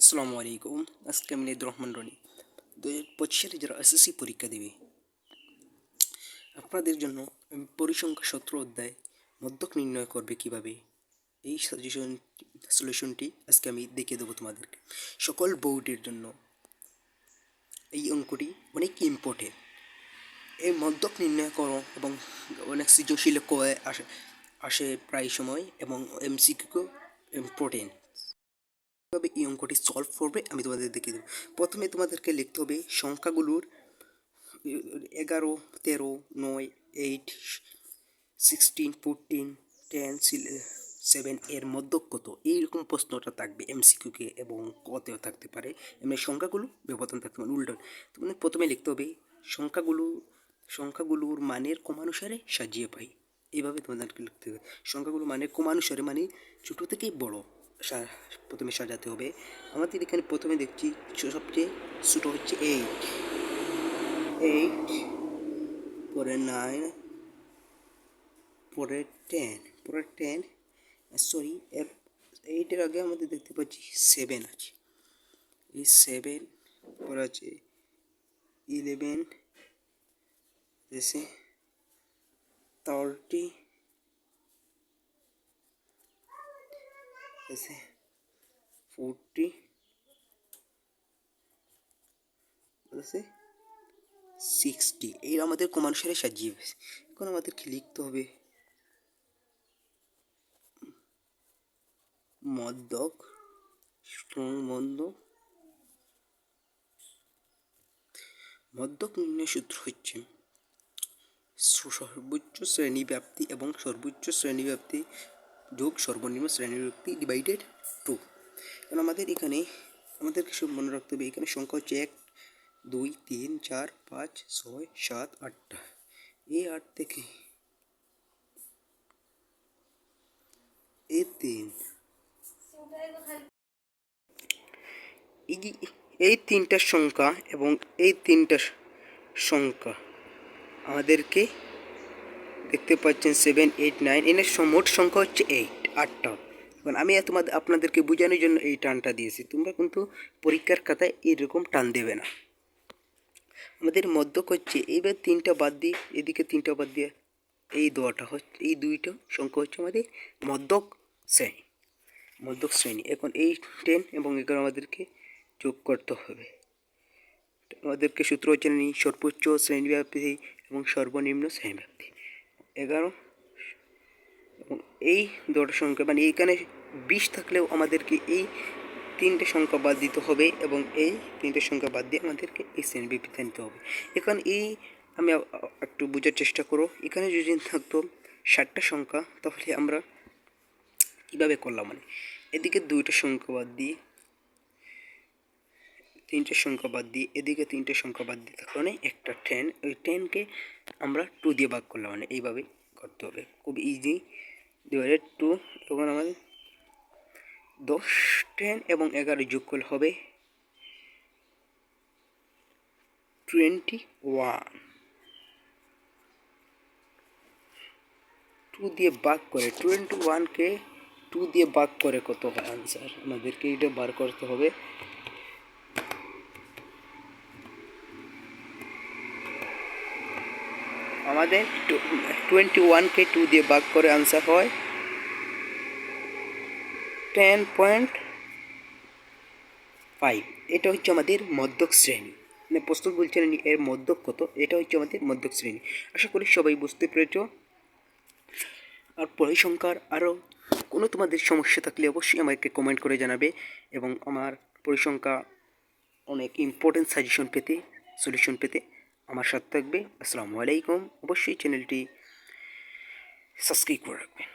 আসসালামু আলাইকুম। আজকে আমি নিদুর রহমান রনি 2025 যারা এসএসসি পরীক্ষা দেবে আপনাদের জন্য পরিসংখ্যা 17 অধ্যায় মধ্যক নির্ণয় করবে কিভাবে এই সলিউশনটি আজকে আমি দেখিয়ে দেবো তোমাদেরকে। সকল বোর্ডের জন্য এই অঙ্কটি অনেক ইম্পর্টেন্ট। এই মধ্যক নির্ণয় করো এবং অনেক সৃজনশীল আসে প্রায় সময় এবং এমসিকিউ ইম্পর্টেন্ট। কিভাবে এই অঙ্কটি সলভ করবে আমি তোমাদের দেখিয়ে দেবো। প্রথমে তোমাদেরকে লিখতে হবে সংখ্যাগুলোর 11, 13, 9, 8, 16, 14, 10, 7 এর মধ্যক কত, এইরকম প্রশ্নটা থাকবে এমসিকিউকে এবং কতেও থাকতে পারে। এমনি সংখ্যাগুলো ব্যবধান থাকতে পারে উল্টো। তোমাদের প্রথমে লিখতে হবে সংখ্যাগুলোর মানের ক্রমানুসারে সাজিয়ে পাই। এইভাবে তোমাদেরকে লিখতে হবে সংখ্যাগুলো মানের ক্রমানুসারে, মানে ছোটো থেকেই বড় প্রথমে সাজাতে হবে। আমাদের এখানে প্রথমে দেখছি সবচেয়ে ছোটো হচ্ছে 8, পরে 9, পরে 10, সরি 8-এর আগে আমাদের দেখতে পাচ্ছি 7 আছে। এই 7 পরে আছে 11, 30, 40, 60। এই আমাদের ক্রমানুসারে সাজিয়ে। এখন আমাদেরকে লিখতে হবে মধ্যক নির্ণয় সূত্র হচ্ছে সর্বোচ্চ শ্রেণীব্যাপ্তি এবং সর্বোচ্চ শ্রেণীব্যাপ্তি যোগ সর্বনিম্ন শ্রেণীব্যাপ্তি ডিভাইডেড 2। কারণ আমাদের এখানে আমাদেরকে সব মনে রাখতে হবে, এখানে সংখ্যা হচ্ছে 1, 2, 3, 4, 5, 6, 7, 8টা। এই 8 থেকে এই 3, এই 3টা সংখ্যা এবং এই 3টা সংখ্যা আমাদেরকে দেখতে পাচ্ছেন 7, 8, 9, এর মোট সংখ্যা হচ্ছে 8টা। এখন আমি আপনাদেরকে বোঝানোর জন্য এই টানটা দিয়েছি, তোমরা কিন্তু পরীক্ষার খাতায় এরকম টান দেবে না। আমাদের মধ্যক হচ্ছে, এইবার 3টা বাদ দিয়ে এদিকে 3টা বাদ দিয়ে এই দুইটা সংখ্যা হচ্ছে আমাদের মধ্যক শ্রেণী। এখন এই 10 এবং 11 আমাদেরকে যোগ করতে হবে। আমাদেরকে সূত্র হচ্ছে সর্বোচ্চ শ্রেণীব্যাপ্তি এবং সর্বনিম্ন শ্রেণীব্যাপ্তি 11 এবং এই দুটো সংখ্যা, মানে এইখানে 20 থাকলেও আমাদেরকে এই 3টে সংখ্যা বাদ দিতে হবে এবং এই 3টে সংখ্যা বাদ দিয়ে আমাদেরকে এই শ্রেণীব্যাপ্তিটা নিতে হবে। এখন আমি একটু বোঝার চেষ্টা করো, এখানে যদি থাকতো 60টা সংখ্যা তাহলে আমরা কীভাবে করলাম, মানে এদিকে 2টা সংখ্যা বাদ দিয়ে 3টে সংখ্যা বাদ দিয়ে এদিকে 3টে সংখ্যা বাদ দিয়ে থাকলে মানে একটা 10, ওই 10কে আমরা 2 দিয়ে ভাগ করলাম, মানে এইভাবে করতে হবে, খুব ইজি। ডিভাইডেড 2, তখন আমাদের 10, 10 এবং 11 যোগ করলে হবে 21। 2 দিয়ে ভাগ করে 21কে 2 দিয়ে ভাগ করে কত হয় আনসার, আমাদেরকে এটা বার করতে হবে। আমাদের 21কে 2 দিয়ে ভাগ করে আনসার হয় 10.5। এটা হচ্ছে আমাদের মধ্যক শ্রেণী, মানে প্রশ্ন বলছেন এর মধ্যক কত, এটা হচ্ছে আমাদের মধ্যক শ্রেণী। আশা করি সবাই বুঝতে পেরেছ। আর পরিসংখ্যার আরও কোনো তোমাদের সমস্যা থাকলে অবশ্যই আমাকে কমেন্ট করে জানাবে এবং আমার পরিসংখ্যা অনেক ইম্পর্টেন্ট সলিউশন পেতে আমার সাথে থাকবে। আসসালামু আলাইকুম। অবশ্যই চ্যানেলটি সাবস্ক্রাইব করে রাখবেন।